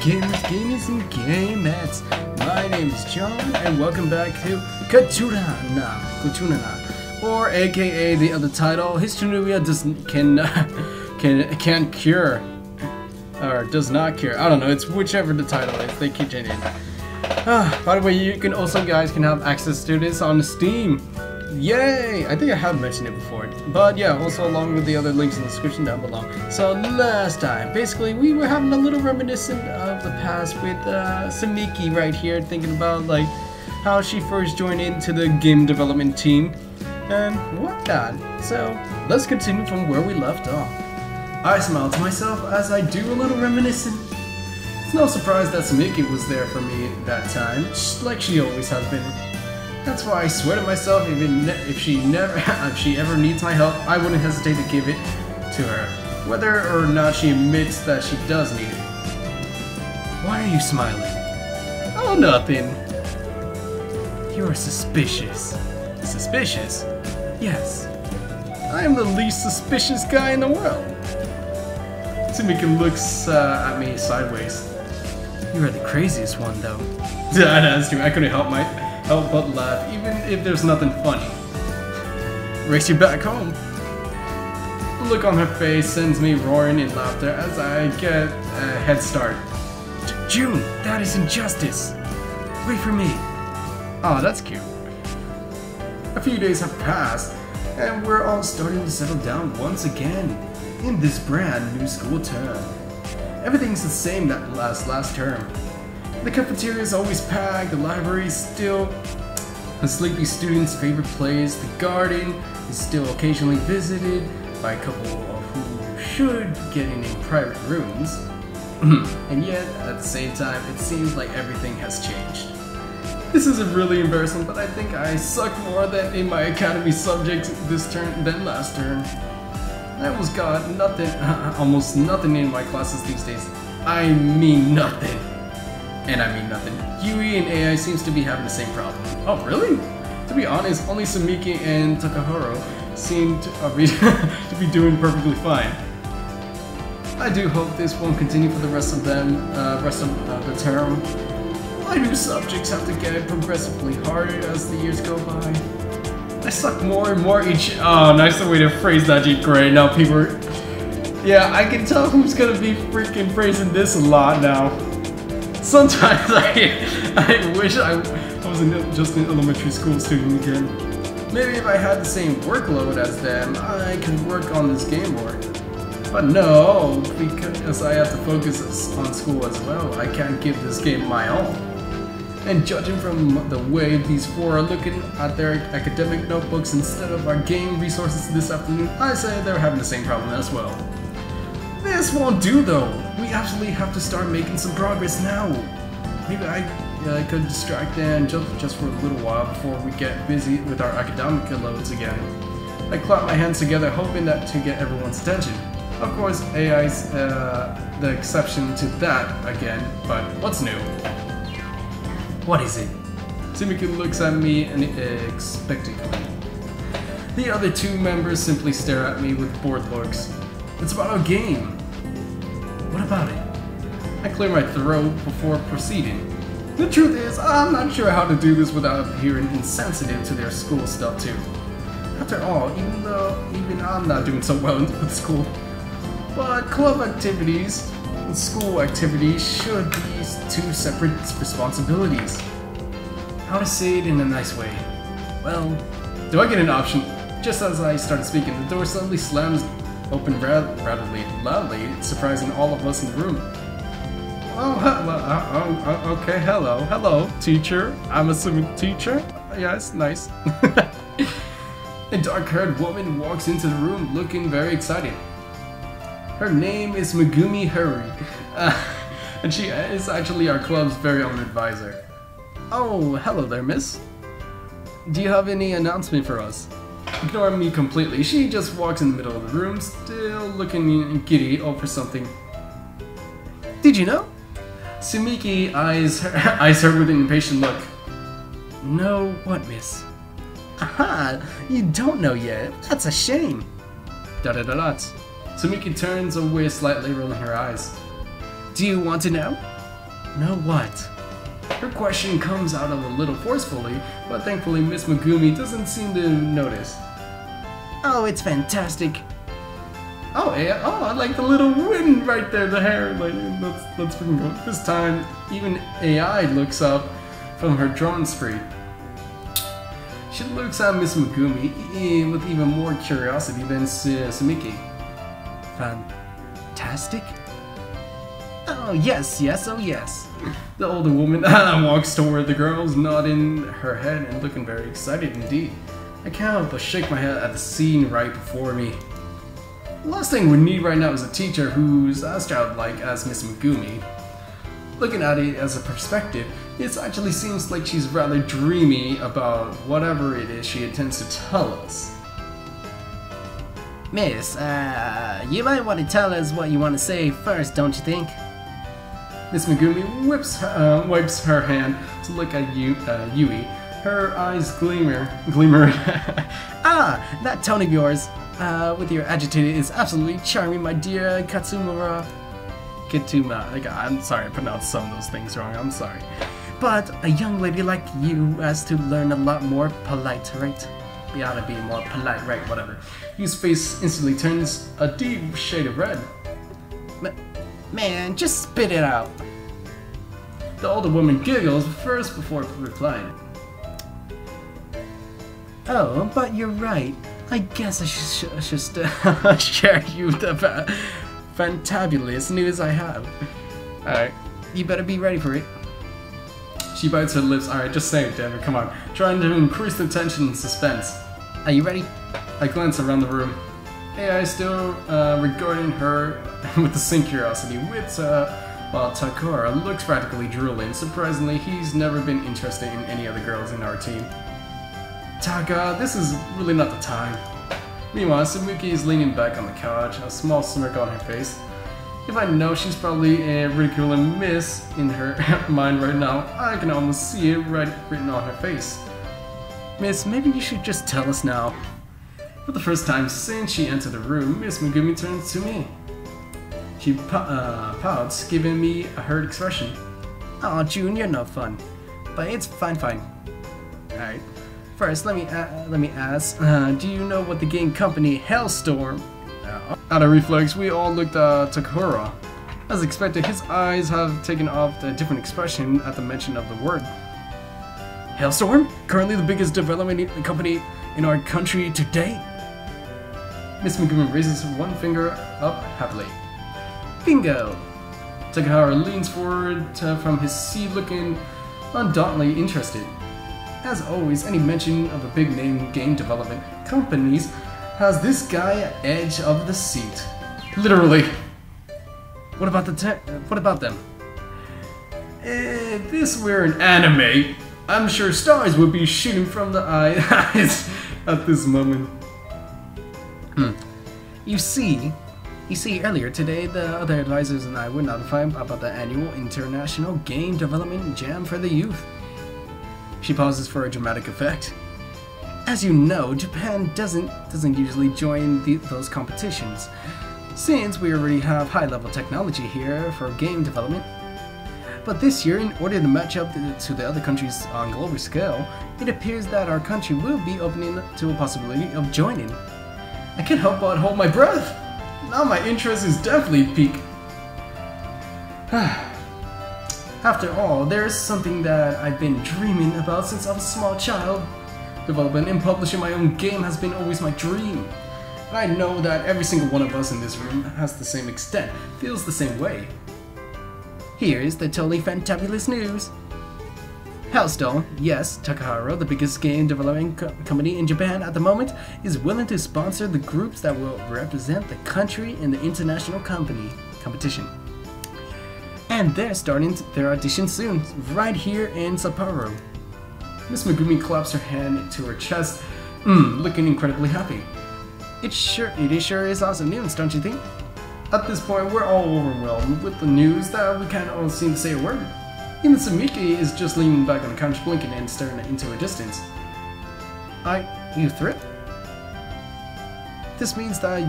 gamers, and gamettes. My name is John, and welcome back to Katunana, or AKA the other title, Historynovia can't cure, or does not cure. I don't know. It's whichever the title is. They keep changing. By the way, you can also can have access to this on Steam. Yay! I think I have mentioned it before, but yeah, also along with the other links in the description down below. So last time, basically, we were having a little reminiscent of the past with Samiki right here, thinking about like how she first joined into the game development team and whatnot. So let's continue from where we left off. I smile to myself as I do a little reminiscent. It's no surprise that Samiki was there for me that time, like she always has been. That's why I swear to myself, even if she ever needs my help, I wouldn't hesitate to give it to her, whether or not she admits that she does need it. Why are you smiling? Oh, nothing. You're suspicious. Suspicious? Yes. I am the least suspicious guy in the world. Samika looks at me sideways. You are the craziest one, though. That's true. I couldn't help but laugh, even if there's nothing funny. Race you back home. The look on her face sends me roaring in laughter as I get a head start. June, that is injustice. Wait for me. Oh, that's cute. A few days have passed, and we're all starting to settle down once again in this brand new school term. Everything's the same that last term. The cafeteria is always packed, the library is still the sleepy students' favorite place, the garden is still occasionally visited by a couple of who should be getting in private rooms. And yet, at the same time, it seems like everything has changed. This isn't really embarrassing, but I think I suck more than in my academy subjects this term than last term. I almost got nothing, almost nothing in my classes these days. I mean nothing. And I mean nothing. Yui and AI seems to be having the same problem. Oh, really? To be honest, only Samiki and Takahiro seem to be doing perfectly fine. I do hope this won't continue for the rest of the term. My new subjects have to get progressively harder as the years go by. I suck more and more each. Oh, nice way to phrase that, G. Great. Now people are... Yeah, I can tell who's gonna be freaking phrasing this a lot now. Sometimes I wish I wasn't just an elementary school student again. Maybe if I had the same workload as them, I could work on this game more. But no, because I have to focus on school as well, I can't give this game my all. And judging from the way these four are looking at their academic notebooks instead of our game resources this afternoon, I say they're having the same problem as well. This won't do though. We absolutely have to start making some progress now. Maybe I could distract them just for a little while before we get busy with our academic loads again. I clap my hands together hoping to get everyone's attention. Of course, AI's the exception to that again, but what's new? What is it? Sumika looks at me expectantly. The other two members simply stare at me with bored looks. It's about our game. What about it? I clear my throat before proceeding. The truth is, I'm not sure how to do this without appearing insensitive to their school stuff too. After all, even I'm not doing so well with school. But club activities and school activities should be two separate responsibilities. How to say it in a nice way? Well, do I get an option? Just as I started speaking, the door suddenly slams open rather loudly, surprising all of us in the room. Oh, hello. Okay, hello, teacher. I'm assuming teacher? Yes, nice. A dark-haired woman walks into the room looking very excited. Her name is Megumi Huri, and she is actually our club's very own advisor. Oh, hello there, miss. Do you have any announcement for us? Ignoring me completely, she just walks in the middle of the room, still looking giddy over something. Did you know? Sumiki eyes her with an impatient look. No, what, miss? Aha! You don't know yet. That's a shame. Da-da-da-da. Sumiki turns away slightly, rolling her eyes. Do you want to know? Know what? Her question comes out a little forcefully, but thankfully Miss Megumi doesn't seem to notice. Oh, it's fantastic. Oh, yeah. Oh, I like the little wind right there, the hair. Like, that's freaking cool. This time, even AI looks up from her drone spree. She looks at Miss Megumi with even more curiosity than Sumiki. Fantastic? Oh, yes, oh yes. The older woman walks toward the girls, nodding her head and looking very excited indeed. I can't help but shake my head at the scene right before me. The last thing we need right now is a teacher who's as childlike as Miss Megumi. Looking at it as a perspective, it actually seems like she's rather dreamy about whatever it is she intends to tell us. Miss, you might want to tell us what you want to say first, don't you think? Miss Megumi wipes her hand to look at Yui. Her eyes gleamer. Ah, that tone of yours, with your agitated, is absolutely charming, my dear Katsumura. I'm sorry, I pronounced some of those things wrong, I'm sorry. But a young lady like you has to learn a lot more polite, right? You ought to be more polite, right? Whatever. Yu's face instantly turns a deep shade of red. Man, just spit it out. The older woman giggles first before replying. Oh, but you're right. I guess I should share you the fantabulous news I have. Alright, you better be ready for it. She bites her lips. Alright, just say it, damn it, come on. Trying to increase the tension and suspense. Are you ready? I glance around the room. AI still regarding her with the same curiosity, while Takara looks practically drooling. Surprisingly, he's never been interested in any other girls in our team. Taka, this is really not the time. Meanwhile, Sumiki is leaning back on the couch, a small smirk on her face. If I know she's probably a ridiculing miss in her mind right now, I can almost see it written on her face. Miss, maybe you should just tell us now. For the first time since she entered the room, Miss Megumi turns to me. She pouts, giving me a hurt expression. Aw, June, you're no fun. But it's fine. Alright. First, let me ask, do you know what the game company Hellstorm? Out of reflex, we all looked at Takura. As expected, his eyes have taken off a different expression at the mention of the word. Hellstorm? Currently the biggest development company in our country today? Miss Megumi raises one finger up happily. Bingo! Takahara leans forward from his seat looking undauntedly interested. As always, any mention of a big name game development companies has this guy at edge of the seat. Literally. What about them? If this were an anime, I'm sure stars would be shooting from the eyes at this moment. You see, earlier today, the other advisors and I were notified about the annual International Game Development Jam for the Youth. She pauses for a dramatic effect. As you know, Japan doesn't usually join those competitions, since we already have high-level technology here for game development. But this year, in order to match up to the other countries on global scale, it appears that our country will be opening to a possibility of joining. I can't help but hold my breath. Now my interest is definitely peaked. After all, there's something that I've been dreaming about since I was a small child. Developing and publishing my own game has been always my dream. And I know that every single one of us in this room has the same extent, feels the same way. Here's the totally fantabulous news. Hellstorm, yes, Takahara, the biggest game development company in Japan at the moment, is willing to sponsor the groups that will represent the country in the international competition. And they're starting their audition soon, right here in Sapporo. Miss Megumi claps her hand to her chest, looking incredibly happy. It sure is awesome news, don't you think? At this point, we're all overwhelmed with the news that we can't all seem to say a word. Even Sumiki is just leaning back on the couch, blinking and staring into a distance. You thrilled? This means that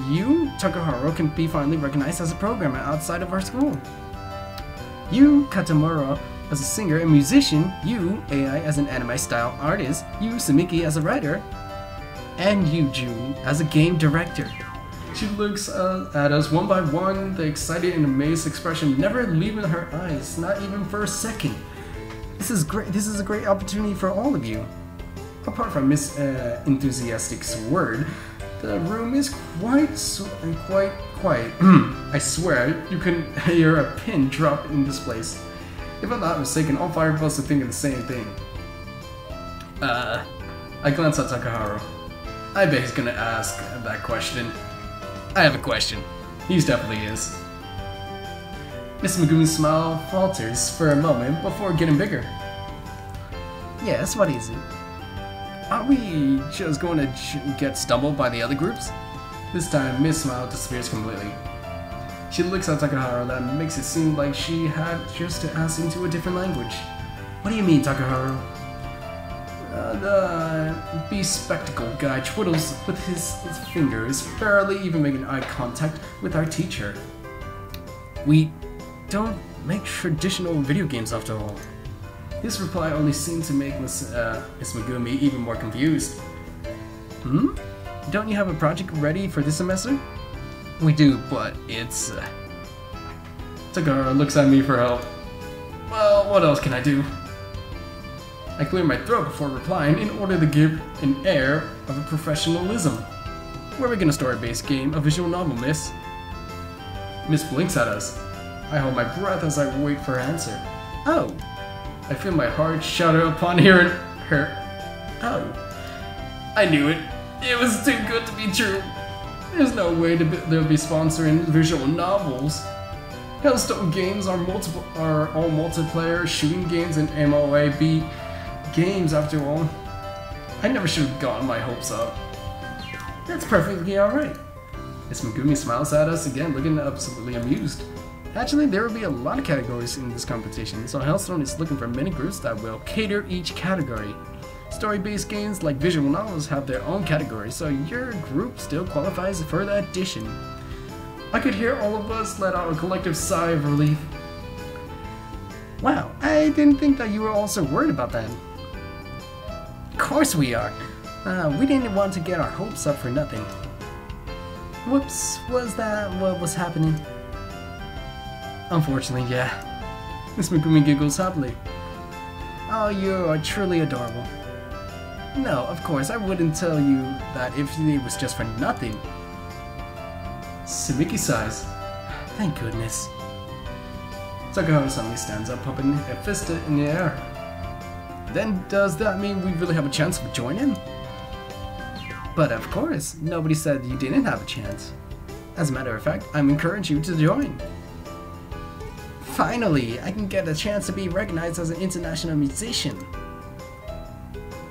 you, Takahara, can be finally recognized as a programmer outside of our school. You, Katamura, as a singer and musician, you, AI, as an anime-style artist, you, Sumiki, as a writer, and you, June, as a game director. She looks at us one by one, the excited and amazed expression never leaving her eyes, not even for a second. This is great. This is a great opportunity for all of you. Apart from Miss Enthusiastic's word, the room is quite quiet. I swear, you can hear a pin drop in this place. If I'm not mistaken, all 5 of us are thinking the same thing. I glance at Takaharu. I bet he's gonna ask that question. I have a question. He definitely is. Miss Megumi's smile falters for a moment before getting bigger. Yes, what is it? Are we just going to get stumbled by the other groups? This time, Miss Smile disappears completely. She looks at Takaharu that makes it seem like she had just asked into a different language. What do you mean, Takaharu? The bespectacled guy twiddles with his fingers, barely even making eye contact with our teacher. We don't make traditional video games after all. This reply only seemed to make Miss Megumi even more confused. Don't you have a project ready for this semester? We do, but it's... Takaharu looks at me for help. Well, what else can I do? I clear my throat before replying in order to give an air of professionalism. Where are we gonna start a base game, a visual novel, miss? Miss blinks at us. I hold my breath as I wait for her answer. Oh. I feel my heart shudder upon hearing her. Oh. I knew it. It was too good to be true. There's no way they'll be sponsoring visual novels. Hellstone games are all multiplayer shooting games and MOAB games after all. I never should have gotten my hopes up. That's perfectly alright. Miss Megumi smiles at us again, looking absolutely amused. Actually, there will be a lot of categories in this competition, so Hellstone is looking for many groups that will cater each category. Story-based games like visual novels have their own category, so your group still qualifies for the addition. I could hear all of us let out a collective sigh of relief. Wow, I didn't think that you were also worried about that. Of course we are. We didn't want to get our hopes up for nothing. Whoops, was that what was happening? Unfortunately, yeah. Miss Megumi giggles happily. Oh, you are truly adorable. No, of course, I wouldn't tell you that if it was just for nothing. Sumiki sighs. Thank goodness. Takaharu suddenly stands up, pumping a fist in the air. Then does that mean we really have a chance of joining? But of course, nobody said you didn't have a chance. As a matter of fact, I'm encouraging you to join. Finally, I can get a chance to be recognized as an international musician.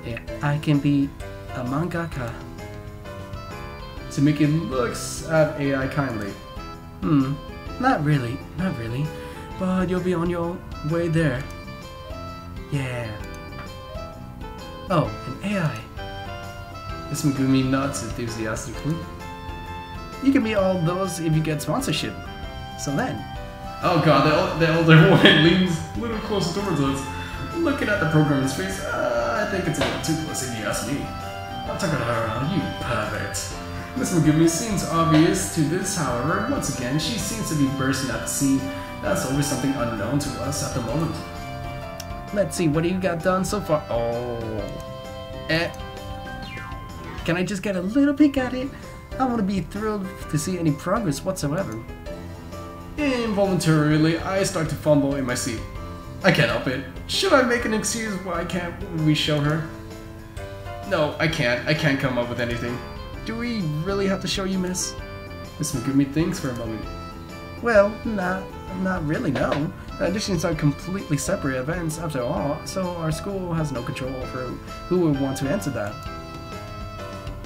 Yeah, I can be a mangaka. Sumiki looks at AI kindly. Not really, but you'll be on your way there. Yeah. Oh, an AI. Miss Megumi nods enthusiastically. You can be all those if you get sponsorship. So then. Oh god, the older one leans a little closer towards us. Looking at the programmer's face, I think it's a little too close if you ask me. I'm talking around, you pervert. Miss Megumi seems obvious to this, however, once again, she seems to be bursting at the seam. That's always something unknown to us at the moment. Let's see, what do you got done so far? Can I just get a little peek at it? I want to be thrilled to see any progress whatsoever. Involuntarily, I start to fumble in my seat. I can't help it. Should I make an excuse why can't we show her? No, I can't. I can't come up with anything. Do we really have to show you, miss? Miss Megumi thinks for a moment. Well, not really, no. The auditions are completely separate events after all, so our school has no control over who will want to enter that.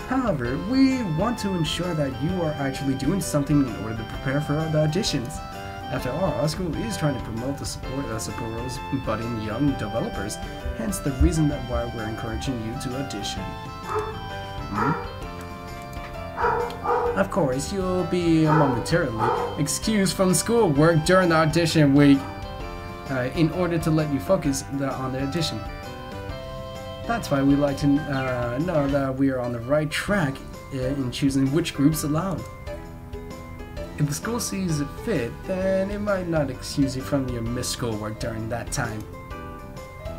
However, we want to ensure that you are actually doing something in order to prepare for the auditions. After all, our school is trying to promote the support of Sapporo's budding young developers, hence the reason that why we're encouraging you to audition. Of course, you'll be momentarily excused from schoolwork during the audition week. in order to let you focus on the addition. That's why we like to know that we are on the right track in choosing which groups allowed. If the school sees it fit, then it might not excuse you from your missed schoolwork during that time.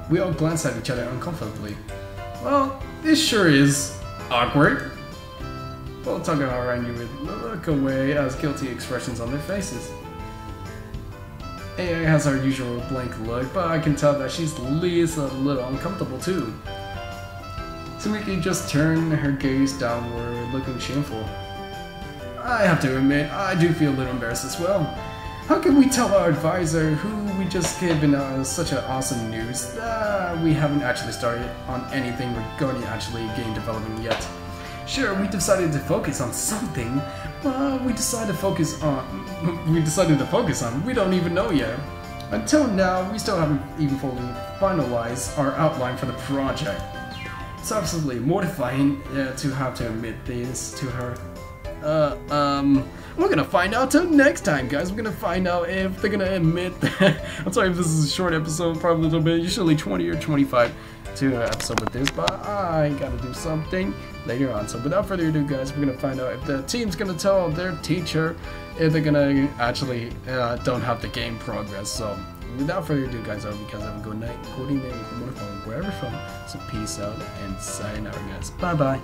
We all glance at each other uncomfortably. Well, this sure is awkward. Both tug our Randy with look away as guilty expressions on their faces. AA has our usual blank look, but I can tell that she's at least a little uncomfortable too. Sumiki just turned her gaze downward, looking shameful. I have to admit, I do feel a little embarrassed as well. How can we tell our advisor, who we just given such an awesome news, that we haven't actually started on anything regarding actually game development yet? Sure, we decided to focus on something, but we decided to focus on, we don't even know yet. Until now, we still haven't even fully finalized our outline for the project. It's absolutely mortifying to have to admit this to her. We're gonna find out till next time, guys. We're gonna find out if they're gonna admit that. I'm sorry if this is a short episode, probably a little bit, usually 20 or 25 to an episode with this, but I gotta do something later on. So without further ado, guys, we're gonna find out if the team's gonna tell their teacher if they're gonna actually don't have the game progress. So without further ado, guys, I hope you guys have a good night, good evening, wonderful, wherever from. So peace out and sayonara, guys. Bye bye.